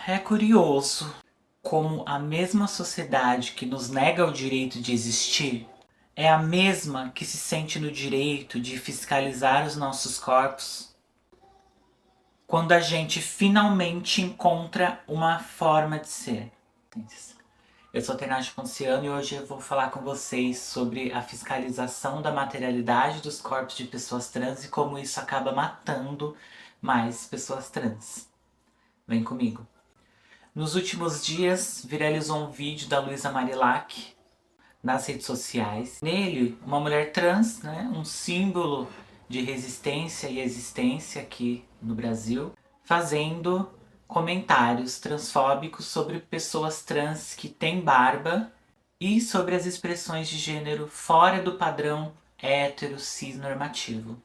É curioso como a mesma sociedade que nos nega o direito de existir é a mesma que se sente no direito de fiscalizar os nossos corpos quando a gente finalmente encontra uma forma de ser. Eu sou Tainá Ponciano e hoje eu vou falar com vocês sobre a fiscalização da materialidade dos corpos de pessoas trans e como isso acaba matando mais pessoas trans. Vem comigo. Nos últimos dias, viralizou um vídeo da Luísa Marilac nas redes sociais. Nele, uma mulher trans, um símbolo de resistência e existência aqui no Brasil, fazendo comentários transfóbicos sobre pessoas trans que têm barba e sobre as expressões de gênero fora do padrão hétero cis normativo.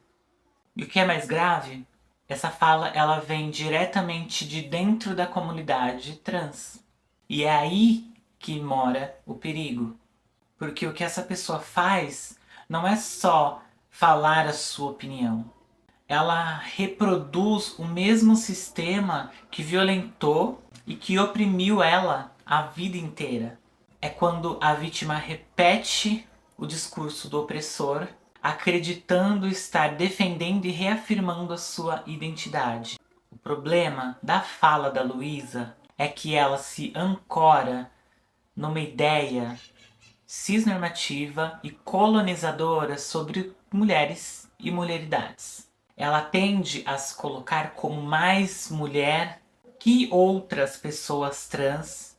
E o que é mais grave? Essa fala ela vem diretamente de dentro da comunidade trans. E é aí que mora o perigo. Porque o que essa pessoa faz não é só falar a sua opinião. Ela reproduz o mesmo sistema que violentou e que oprimiu ela a vida inteira. É quando a vítima repete o discurso do opressor, acreditando estar defendendo e reafirmando a sua identidade. O problema da fala da Luísa é que ela se ancora numa ideia cisnormativa e colonizadora sobre mulheres e mulheridades. Ela tende a se colocar como mais mulher que outras pessoas trans,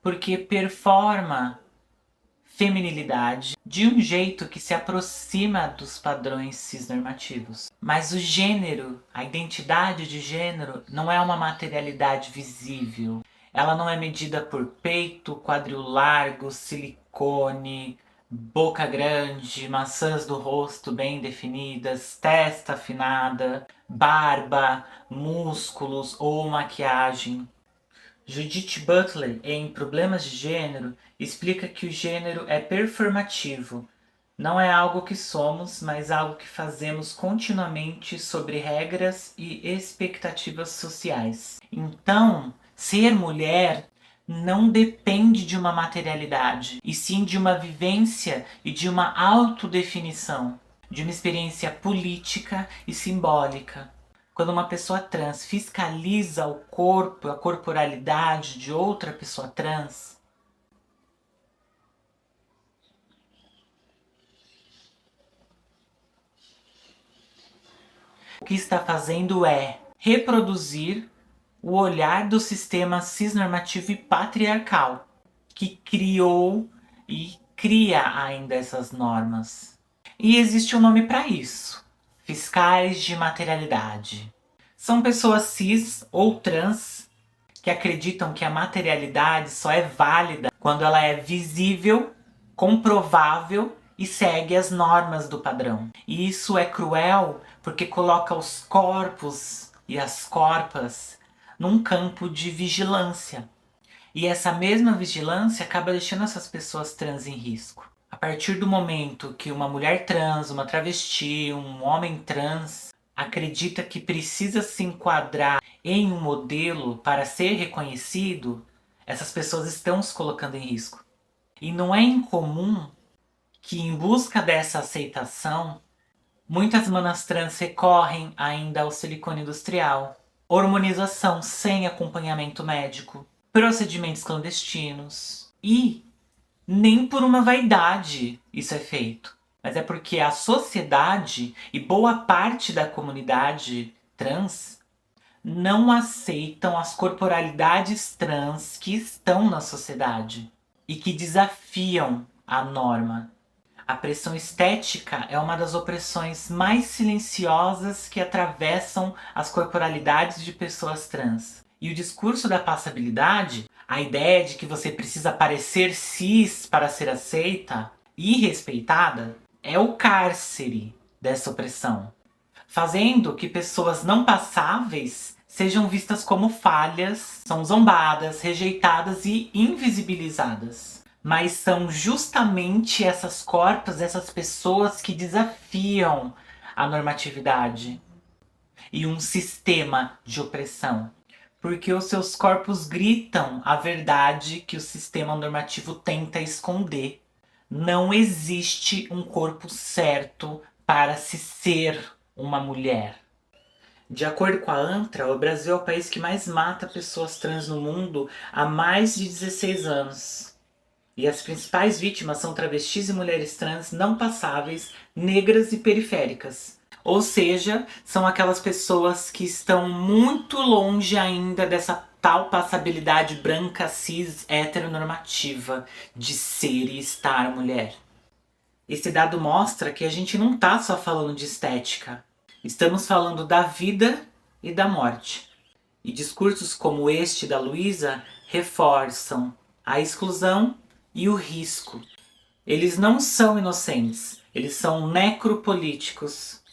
porque performa feminilidade de um jeito que se aproxima dos padrões cisnormativos. Mas o gênero, a identidade de gênero, não é uma materialidade visível. Ela não é medida por peito, quadril largo, silicone, boca grande, maçãs do rosto bem definidas, testa afinada, barba, músculos ou maquiagem. Judith Butler, em Problemas de Gênero, explica que o gênero é performativo. Não é algo que somos, mas algo que fazemos continuamente sobre regras e expectativas sociais. Então, ser mulher não depende de uma materialidade, e sim de uma vivência e de uma autodefinição, de uma experiência política e simbólica. Quando uma pessoa trans fiscaliza o corpo, a corporalidade de outra pessoa trans, o que está fazendo é reproduzir o olhar do sistema cisnormativo e patriarcal, que criou e cria ainda essas normas. E existe um nome para isso: fiscais de materialidade. São pessoas cis ou trans que acreditam que a materialidade só é válida quando ela é visível, comprovável e segue as normas do padrão. E isso é cruel porque coloca os corpos e as corpas num campo de vigilância. E essa mesma vigilância acaba deixando essas pessoas trans em risco. A partir do momento que uma mulher trans, uma travesti, um homem trans acredita que precisa se enquadrar em um modelo para ser reconhecido, essas pessoas estão se colocando em risco. E não é incomum que, em busca dessa aceitação, muitas manas trans recorrem ainda ao silicone industrial, hormonização sem acompanhamento médico, procedimentos clandestinos. E nem por uma vaidade isso é feito, mas é porque a sociedade e boa parte da comunidade trans não aceitam as corporalidades trans que estão na sociedade e que desafiam a norma. A pressão estética é uma das opressões mais silenciosas que atravessam as corporalidades de pessoas trans. E o discurso da passabilidade, a ideia de que você precisa parecer cis para ser aceita e respeitada, é o cárcere dessa opressão, fazendo que pessoas não passáveis sejam vistas como falhas, são zombadas, rejeitadas e invisibilizadas. Mas são justamente essas corpos, essas pessoas que desafiam a normatividade e um sistema de opressão. porque os seus corpos gritam a verdade que o sistema normativo tenta esconder. Não existe um corpo certo para se ser uma mulher. De acordo com a ANTRA, o Brasil é o país que mais mata pessoas trans no mundo há mais de 16 anos. E as principais vítimas são travestis e mulheres trans não passáveis, negras e periféricas. Ou seja, são aquelas pessoas que estão muito longe ainda dessa tal passabilidade branca, cis, heteronormativa de ser e estar mulher. Esse dado mostra que a gente não tá só falando de estética. Estamos falando da vida e da morte. E discursos como este da Luísa reforçam a exclusão e o risco. Eles não são inocentes, eles são necropolíticos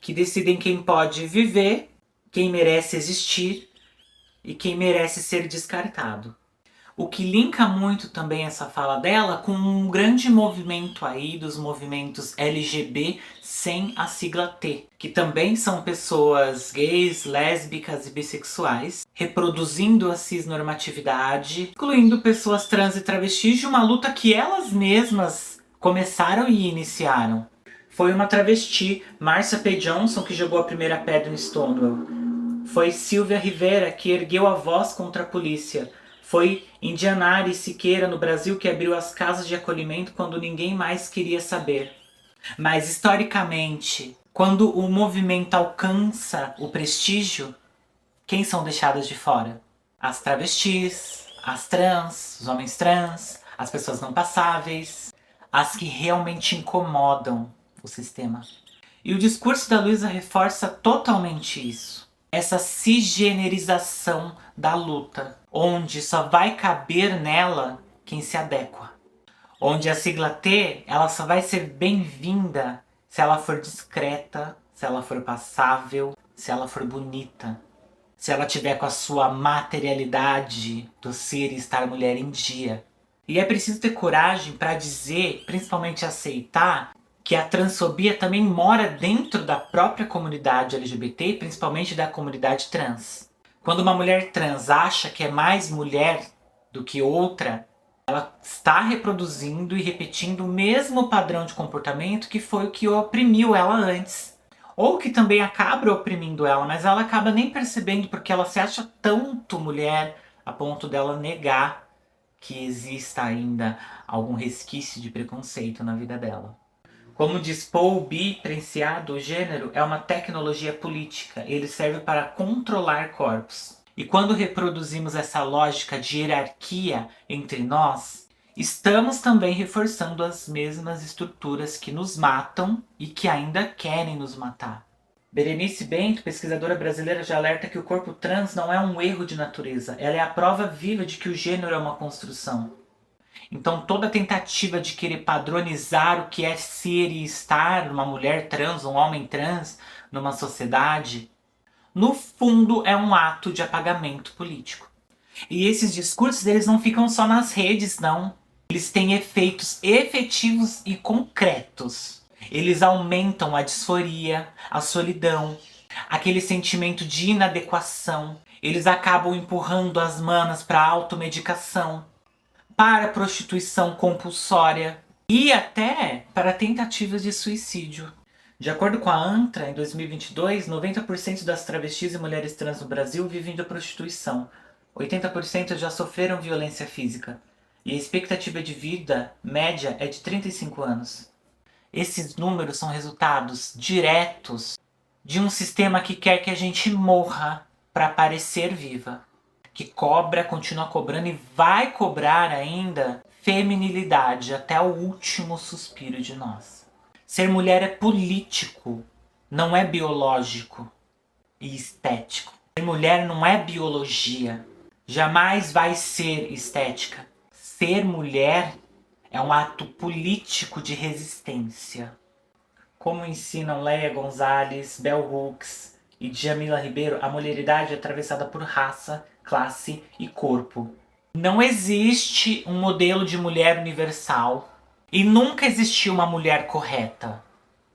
que decidem quem pode viver, quem merece existir e quem merece ser descartado. O que linka muito também essa fala dela com um grande movimento aí dos movimentos LGB sem a sigla T, que também são pessoas gays, lésbicas e bissexuais, reproduzindo a cisnormatividade, incluindo pessoas trans e travestis de uma luta que elas mesmas começaram e iniciaram. Foi uma travesti, Marsha P. Johnson, que jogou a primeira pedra em Stonewall. Foi Silvia Rivera que ergueu a voz contra a polícia. Foi Indianari Siqueira, no Brasil, que abriu as casas de acolhimento quando ninguém mais queria saber. Mas, historicamente, quando o movimento alcança o prestígio, quem são deixadas de fora? As travestis, as trans, os homens trans, as pessoas não passáveis, as que realmente incomodam o sistema. E o discurso da Luísa reforça totalmente isso. Essa cisgenerização da luta, onde só vai caber nela quem se adequa. Onde a sigla T, ela só vai ser bem-vinda se ela for discreta, se ela for passável, se ela for bonita. Se ela tiver com a sua materialidade do ser e estar mulher em dia. E é preciso ter coragem para dizer, principalmente aceitar, que a transfobia também mora dentro da própria comunidade LGBT, principalmente da comunidade trans. Quando uma mulher trans acha que é mais mulher do que outra, ela está reproduzindo e repetindo o mesmo padrão de comportamento que foi o que oprimiu ela antes. Ou que também acaba oprimindo ela, mas ela acaba nem percebendo porque ela se acha tanto mulher a ponto dela negar que exista ainda algum resquício de preconceito na vida dela. Como diz Paul B. Preciado, o gênero é uma tecnologia política. Ele serve para controlar corpos. E quando reproduzimos essa lógica de hierarquia entre nós, estamos também reforçando as mesmas estruturas que nos matam e que ainda querem nos matar. Berenice Bento, pesquisadora brasileira, já alerta que o corpo trans não é um erro de natureza. Ela é a prova viva de que o gênero é uma construção. Então toda tentativa de querer padronizar o que é ser e estar uma mulher trans, um homem trans, numa sociedade, no fundo é um ato de apagamento político. E esses discursos, eles não ficam só nas redes, não. Eles têm efeitos efetivos e concretos. Eles aumentam a disforia, a solidão, aquele sentimento de inadequação. Eles acabam empurrando as manas para a automedicação, para prostituição compulsória e até para tentativas de suicídio. De acordo com a ANTRA, em 2022, 90% das travestis e mulheres trans no Brasil vivem da prostituição. 80% já sofreram violência física. E a expectativa de vida média é de 35 anos. Esses números são resultados diretos de um sistema que quer que a gente morra para parecer viva. Que cobra, continua cobrando e vai cobrar ainda feminilidade até o último suspiro de nós. Ser mulher é político, não é biológico e estético. Ser mulher não é biologia, jamais vai ser estética. Ser mulher é um ato político de resistência. Como ensinam Leia Gonzalez, Bell Hooks e Djamila Ribeiro, a mulheridade é atravessada por raça, classe e corpo. Não existe um modelo de mulher universal e nunca existiu uma mulher correta.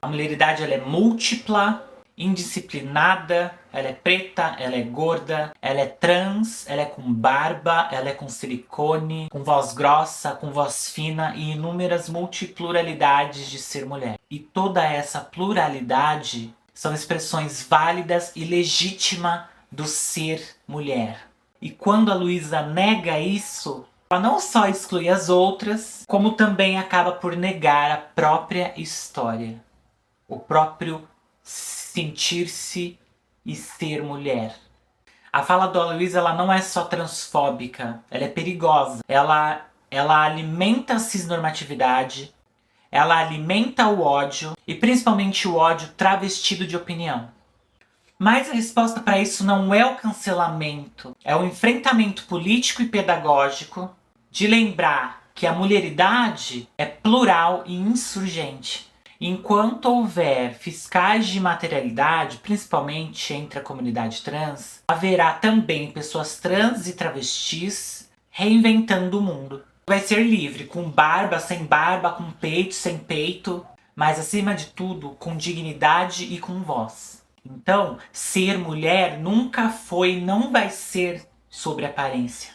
A mulheridade ela é múltipla indisciplinada, ela é preta, ela é gorda, ela é trans, ela é com barba, ela é com silicone, com voz grossa, com voz fina e inúmeras multipluralidades de ser mulher. E toda essa pluralidade são expressões válidas e legítimas do ser mulher. E quando a Luísa nega isso, ela não só exclui as outras, como também acaba por negar a própria história, o próprio sentir-se e ser mulher. A fala da Luísa, ela não é só transfóbica, ela é perigosa. Ela alimenta a cisnormatividade, ela alimenta o ódio, e principalmente o ódio travestido de opinião. Mas a resposta para isso não é o cancelamento, é o enfrentamento político e pedagógico de lembrar que a mulheridade é plural e insurgente. Enquanto houver fiscais de materialidade, principalmente entre a comunidade trans, haverá também pessoas trans e travestis reinventando o mundo. Vai ser livre, com barba, sem barba, com peito, sem peito, mas acima de tudo, com dignidade e com voz. Então, ser mulher nunca foi e não vai ser sobre aparência.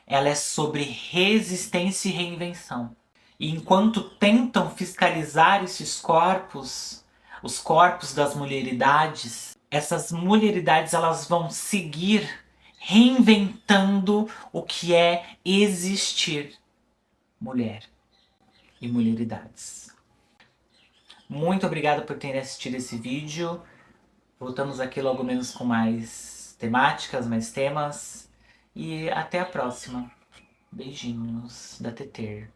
Ela é sobre resistência e reinvenção. E enquanto tentam fiscalizar esses corpos, os corpos das mulheridades, essas mulheridades elas vão seguir reinventando o que é existir mulher e mulheridades. Muito obrigado por terem assistido esse vídeo. Voltamos aqui logo menos com mais temáticas, mais temas. E até a próxima. Beijinhos da Tetê.